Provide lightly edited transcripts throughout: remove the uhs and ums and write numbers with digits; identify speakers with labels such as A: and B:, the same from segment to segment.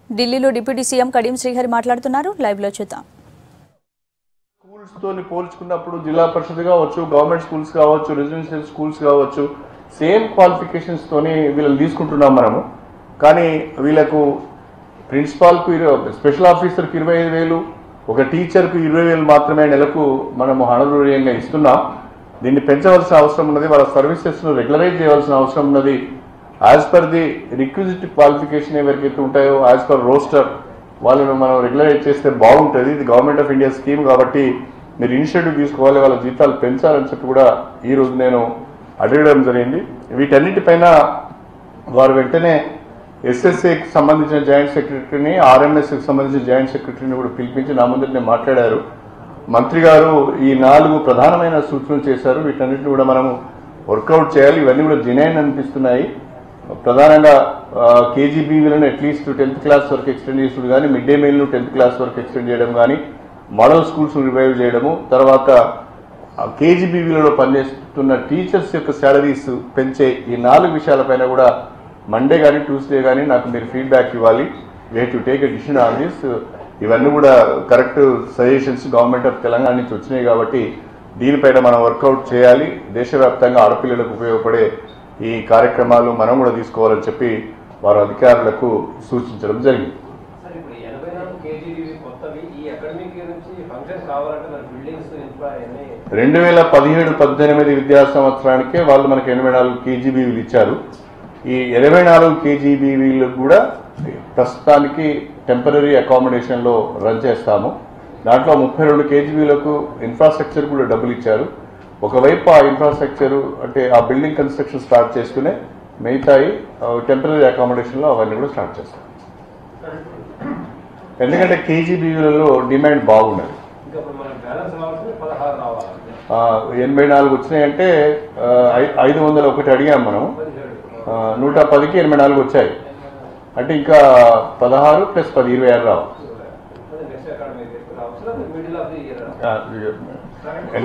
A: ఢిల్లీలో deputy CM Kadiyam Srihari మాట్లాడుతున్నారు. Live లో చూద్దాం.
B: స్కూల్స్ తోని పోల్చుకున్నప్పుడు జిల్లా పరిషత్ కావచ్చు, గవర్నమెంట్ స్కూల్స్ కావచ్చు, రెసిడెన్షియల్ స్కూల్స్ కావచ్చు, సేమ్ క్వాలిఫికేషన్స్ తోని వీళ్ళని తీసుకుంటున్నాం మనము. కానీ వీళ్ళకు ప్రిన్సిపాల్కు స్పెషల్ ఆఫీసర్కి 25,000, ఒక టీచర్కు 20,000 మాత్రమే నెలకు మనము హనరూర్యంగా ఇస్తున్నాం. దీన్ని పెంచవలసిన అవసరం ఉన్నది. వాళ్ళ సర్వీసెస్ను రెగ్యులరైజ్ చేయవలసిన అవసరం ఉన్నది. As per the requisite qualification ఎవరికైతే ఉంటాయో యాజ్ పర్ రోస్టర్ వాళ్ళను మనం రెగ్యులరైజ్ చేస్తే బాగుంటుంది. ఇది గవర్నమెంట్ ఆఫ్ ఇండియా స్కీమ్ కాబట్టి మీరు ఇనిషియేటివ్ తీసుకోవాలి, వాళ్ళ జీతాలు పెంచాలని చెప్పి కూడా ఈరోజు నేను అడగడం జరిగింది. వీటన్నిటిపైన వారు వెంటనే ఎస్ఎస్ఏకి సంబంధించిన జాయింట్ సెక్రటరీని, ఆర్ఎంఎస్కి సంబంధించిన జాయింట్ సెక్రటరీని కూడా పిలిపించి నా ముందు మాట్లాడారు. మంత్రి గారు ఈ 4 ప్రధానమైన సూచనలు చేశారు. వీటన్నిటిని కూడా మనము వర్కౌట్ చేయాలి. ఇవన్నీ కూడా జెన్యూన్ అనిపిస్తున్నాయి. ప్రధానంగా కేజీబీవీలను అట్లీస్ట్ 10th క్లాస్ వరకు ఎక్స్టెండ్ చేసుడు కానీ, మిడ్ డే మీల్ను 10th క్లాస్ వరకు ఎక్స్టెండ్ చేయడం కానీ, మోడల్ స్కూల్స్ రివైవ్ చేయడము, తర్వాత కేజీబీవీలలో పనిచేస్తున్న టీచర్స్ యొక్క శాలరీస్ పెంచే ఈ 4 విషయాలపైన కూడా మండే కానీ ట్యూస్డే కానీ నాకు మీరు ఫీడ్బ్యాక్ ఇవ్వాలి. We have to take a decision on this. ఇవన్నీ కూడా correct suggestions government of Telangana నుంచి వచ్చినాయి కాబట్టి దీనిపైన మనం వర్కౌట్ చేయాలి. దేశవ్యాప్తంగా ఆడపిల్లలకు ఉపయోగపడే ఈ కార్యక్రమాలు మనం కూడా తీసుకోవాలని చెప్పి వారు అధికారులకు సూచించడం జరిగింది. 2017-18 విద్యా సంవత్సరానికే వాళ్ళు మనకి 84 కేజీబీవీలు ఇచ్చారు. ఈ 24 కేజీబీవీలు కూడా ప్రస్తుతానికి టెంపరీ అకామిడేషన్లో రన్ చేస్తాము. దాంట్లో 32 కేజీబీలకు ఇన్ఫ్రాస్ట్రక్చర్ కూడా డబ్బులు ఇచ్చారు. ఒకవైపు ఆ ఇన్ఫ్రాస్ట్రక్చర్ అంటే ఆ బిల్డింగ్ కన్స్ట్రక్షన్ స్టార్ట్ చేసుకునే మిగతాయి టెంపరీ అకామిడేషన్లో అవన్నీ కూడా స్టార్ట్ చేస్తాం. ఎందుకంటే కేజీబీవీలలో డిమాండ్ బాగున్నది. 84 వచ్చినాయంటే 501 అడిగాం మనం, 110కి 84 వచ్చాయి అంటే ఇంకా 16 + 10 26 రావు.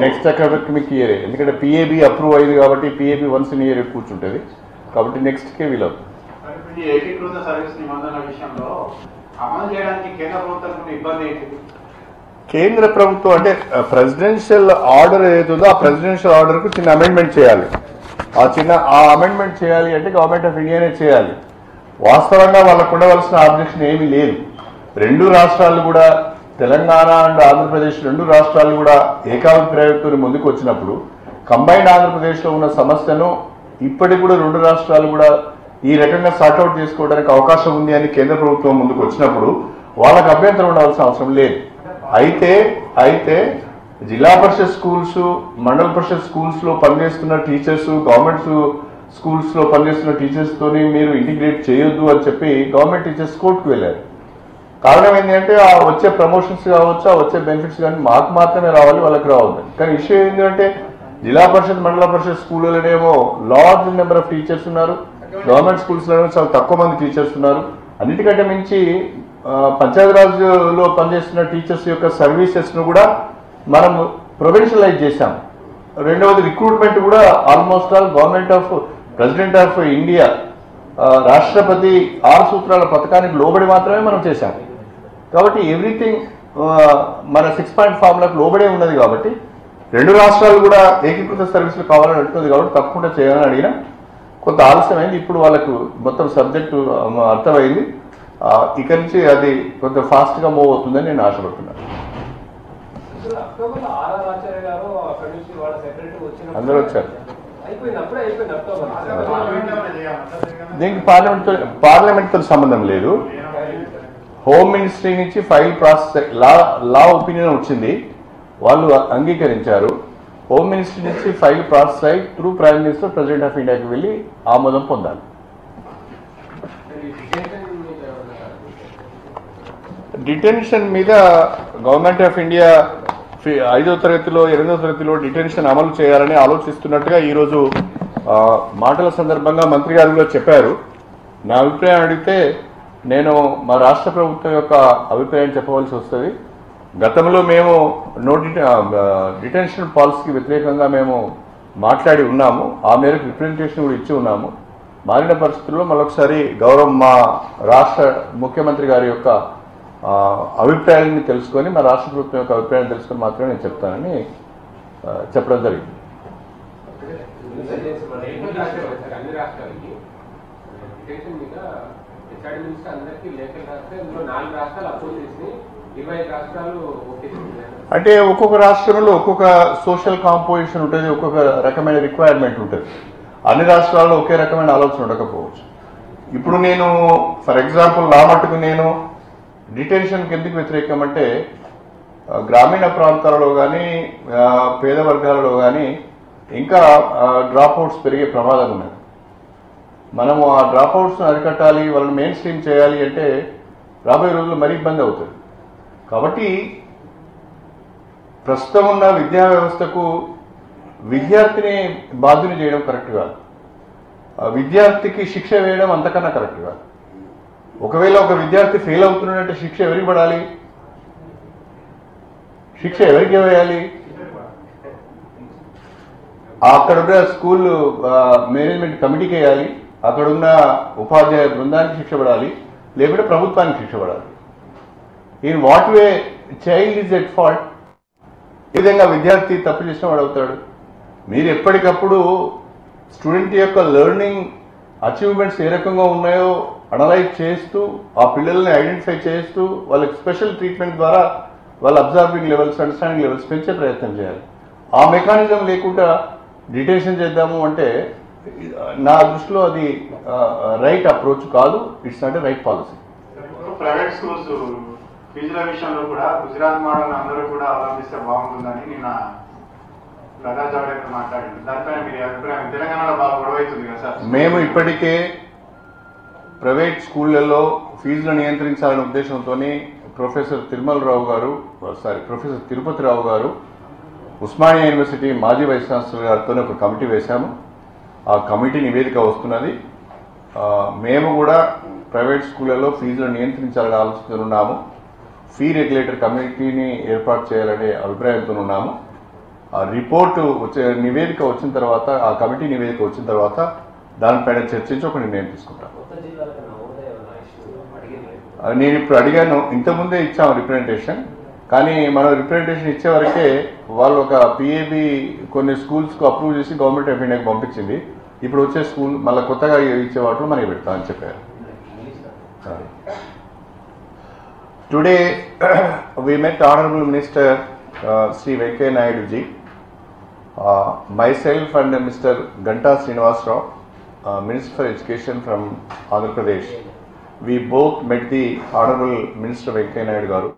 B: నెక్స్ట్ అకాడమిక్ ఇయరే, ఎందుకంటే పిఏబి అప్రూవ్ అయింది కాబట్టి పిఏబి వన్స్ ఇన్ ఇయర్ కూర్చుంటుంది కాబట్టి నెక్స్ట్కే వీలు అవుతుంది. కేంద్ర ప్రభుత్వం అంటే ప్రెసిడెన్షియల్ ఆర్డర్ ఏదైతుందో ఆ ప్రెసిడెన్షియల్ ఆర్డర్కు చిన్న అమెండ్మెంట్ చేయాలి. ఆ అమెండ్మెంట్ చేయాలి అంటే గవర్నమెంట్ ఆఫ్ ఇండియానే చేయాలి. వాస్తవంగా వాళ్ళకు ఉండవలసిన ఆబ్జెక్షన్ ఏమీ లేదు. 2 రాష్ట్రాలు కూడా, తెలంగాణ అండ్ ఆంధ్రప్రదేశ్ 2 రాష్ట్రాలు కూడా ఏకాభిప్రాయంతో ముందుకు వచ్చినప్పుడు కంబైన్డ్ ఆంధ్రప్రదేశ్లో ఉన్న సమస్యను ఇప్పటికి కూడా 2 రాష్ట్రాలు కూడా ఈ రకంగా సార్ట్అవుట్ చేసుకోవడానికి అవకాశం ఉంది అని కేంద్ర ప్రభుత్వం ముందుకు వచ్చినప్పుడు వాళ్ళకు అభ్యంతరం ఉండవలసిన అవసరం లేదు. అయితే జిల్లా పరిషత్ స్కూల్స్, మండల పరిషత్ స్కూల్స్లో పనిచేస్తున్న టీచర్స్, గవర్నమెంట్ స్కూల్స్లో పనిచేస్తున్న టీచర్స్తోని మీరు ఇంటిగ్రేట్ చేయొద్దు అని చెప్పి గవర్నమెంట్ టీచర్స్ కోర్టుకు వెళ్ళారు. కారణం ఏంటంటే ఆ వచ్చే ప్రమోషన్స్ కావచ్చు, ఆ వచ్చే బెనిఫిట్స్ కానీ మాకు మాత్రమే రావాలి, వాళ్ళకి రావద్దు. కానీ విషయం ఏంటంటే జిల్లా పరిషత్, మండల పరిషత్ స్కూళ్ళలోనేమో లార్జ్ నెంబర్ ఆఫ్ టీచర్స్ ఉన్నారు, గవర్నమెంట్ స్కూల్స్లోనేమో చాలా తక్కువ మంది టీచర్స్ ఉన్నారు. అన్నిటికంటే మించి పంచాయతీరాజ్లో పనిచేస్తున్న టీచర్స్ యొక్క సర్వీసెస్ను కూడా మనం ప్రొవిన్షియలైజ్ చేశాం. రెండవది రిక్రూట్మెంట్ కూడా almost all government of president of India రాష్ట్రపతి 6 సూత్రాల పథకానికి లోబడి మాత్రమే మనం చేశాం. కాబట్టి ఎవ్రీథింగ్ మన 6 పాయింట్ ఫార్ములకు లోబడే ఉన్నది. కాబట్టి 2 రాష్ట్రాలు కూడా ఏకీకృత సర్వీసులు కావాలని అంటుంది కాబట్టి తప్పకుండా చేయాలని అడిగినా కొంత ఆలస్యమైంది. ఇప్పుడు వాళ్ళకు మొత్తం సబ్జెక్టు అర్థమైంది. ఇక నుంచి అది కొంత ఫాస్ట్గా మూవ్ అవుతుందని నేను ఆశపడుతున్నాను. అందరూ వచ్చారు. దీనికి పార్లమెంట్తో సంబంధం లేదు. హోమ్ మినిస్ట్రీ నుంచి ఫైల్ ప్రాసెస్ లా ఒపీనియన్ వచ్చింది, వాళ్ళు అంగీకరించారు. హోమ్ మినిస్ట్రీ నుంచి ఫైల్ ప్రాసెస్ అయి through prime minister, president of ఇండియాకి వెళ్ళి ఆమోదం పొందాలి. డిటెన్షన్ మీద గవర్నమెంట్ ఆఫ్ ఇండియా 5వ తరగతిలో 8వ తరగతిలో డిటెన్షన్ అమలు చేయాలని ఆలోచిస్తున్నట్టుగా ఈరోజు మాటల సందర్భంగా మంత్రి గారు కూడా చెప్పారు. నా అభిప్రాయం అడిగితే నేను మా రాష్ట్ర ప్రభుత్వం యొక్క అభిప్రాయం చెప్పవలసి వస్తుంది. గతంలో మేము డిటెన్షన్ పాలసీకి వ్యతిరేకంగా మేము మాట్లాడి ఉన్నాము, ఆ మేరకు రిప్రజెంటేషన్ కూడా ఇచ్చి ఉన్నాము. మారిన పరిస్థితుల్లో మరొకసారి గౌరవం మా రాష్ట్ర ముఖ్యమంత్రి గారి యొక్క అభిప్రాయాన్ని తెలుసుకొని మా రాష్ట్ర ప్రభుత్వం యొక్క అభిప్రాయాన్ని తెలుసుకొని మాత్రమే నేను చెప్తానని చెప్పడం జరిగింది. అంటే ఒక్కొక్క రాష్ట్రంలో ఒక్కొక్క సోషల్ కాంపోజిషన్ ఉంటుంది, ఒక్కొక్క రకమైన రిక్వైర్మెంట్ ఉంటుంది. అన్ని రాష్ట్రాల్లో ఒకే రకమైన ఆలోచన ఉండకపోవచ్చు. ఇప్పుడు నేను ఫర్ ఎగ్జాంపుల్ నా మట్టుకు నేను డిటెన్షన్కి ఎందుకు వ్యతిరేకం అంటే గ్రామీణ ప్రాంతాలలో కానీ పేద వర్గాలలో కానీ ఇంకా డ్రాప్అవుట్స్ పెరిగే ప్రమాదం ఉన్నది. మనము ఆ డ్రాప్అవుట్స్ను అరికట్టాలి, వాళ్ళని మెయిన్ స్ట్రీమ్ చేయాలి అంటే రాబోయే రోజుల్లో మరీ ఇబ్బంది అవుతుంది. కాబట్టి ప్రస్తుతం ఉన్న విద్యా వ్యవస్థకు విద్యార్థిని బాధ్యుని చేయడం కరెక్ట్ కాదు, విద్యార్థికి శిక్ష వేయడం అంతకన్నా కరెక్ట్ కాదు. ఒకవేళ ఒక విద్యార్థి ఫెయిల్ అవుతున్నాడంటే శిక్ష ఎవరికి పడాలి? శిక్ష ఎవరికి వేయాలి? అక్కడున్న స్కూల్ మేనేజ్మెంట్ కమిటీకి వేయాలి, అక్కడున్న ఉపాధ్యాయ బృందానికి శిక్ష పడాలి, లేకుంటే ప్రభుత్వానికి శిక్ష పడాలి. In what way child is at fault? ఈ విధంగా విద్యార్థి తప్పు చేసిన వాడు అవుతాడు. మీరు ఎప్పటికప్పుడు స్టూడెంట్ యొక్క లెర్నింగ్ అచీవ్మెంట్స్ ఏ రకంగా ఉన్నాయో అనలైజ్ చేస్తూ ఆ పిల్లల్ని ఐడెంటిఫై చేస్తూ వాళ్ళకి స్పెషల్ ట్రీట్మెంట్ ద్వారా వాళ్ళ అబ్జర్వింగ్ లెవెల్స్, అండర్స్టాండింగ్ లెవెల్స్ పెంచే ప్రయత్నం చేయాలి. ఆ మెకానిజం లేకుండా డిటెన్షన్ చేద్దాము అంటే నా దృష్టిలో అది రైట్ అప్రోచ్ కాదు. It's not a right policy.
C: Private schools ఫీజుల విషయంలో కూడా గుజరాత్ మోడల్ అందరూ కూడా అవలంబిస్తే బాగుంటుందని నిన్న ప్రకాష్ జావడేకర్ మాట్లాడింది. దానిపైన మీ అభిప్రాయం? తెలంగాణలో బాగా గొడవ అవుతుంది కదా సార్.
B: మేము ఇప్పటికే ప్రైవేట్ స్కూళ్లలో ఫీజులను నియంత్రించాలనే ఉద్దేశంతో ప్రొఫెసర్ తిరుపతి రావు గారు ఉస్మానియా యూనివర్సిటీ మాజీ వైస్ ఛాన్సలర్ గారితో ఒక కమిటీ వేశాము. ఆ కమిటీ నివేదిక వస్తున్నది. మేము కూడా ప్రైవేట్ స్కూళ్లలో ఫీజులను నియంత్రించాలని ఆలోచిస్తున్నాము. ఫీ రెగ్యులేటర్ కమిటీని ఏర్పాటు చేయాలనే అభిప్రాయంతో ఉన్నాము. ఆ రిపోర్టు నివేదిక వచ్చిన తర్వాత, ఆ కమిటీ నివేదిక వచ్చిన తర్వాత దానిపైన చర్చించి ఒక నిర్ణయం తీసుకుంటాం. నేను ఇప్పుడు అడిగాను, ఇంతకుముందే ఇచ్చాము రిప్రజెంటేషన్. కానీ మనం రిప్రజెంటేషన్ ఇచ్చే వరకే వాళ్ళు ఒక పిఏబి కొన్ని స్కూల్స్కు అప్రూవ్ చేసి గవర్నమెంట్ ఆఫ్ ఇండియాకి పంపించింది. ఇప్పుడు వచ్చే స్కూల్ మళ్ళీ కొత్తగా ఇచ్చే వాటిలో మనకి పెడతామని చెప్పారు. Today we met Honorable Minister Sri Venkaiah Naidu ji, myself and Mr. Ganta Srinivas Rao, Minister for Education from Andhra Pradesh. We both met the Honorable Minister Venkaiah Naidu garu.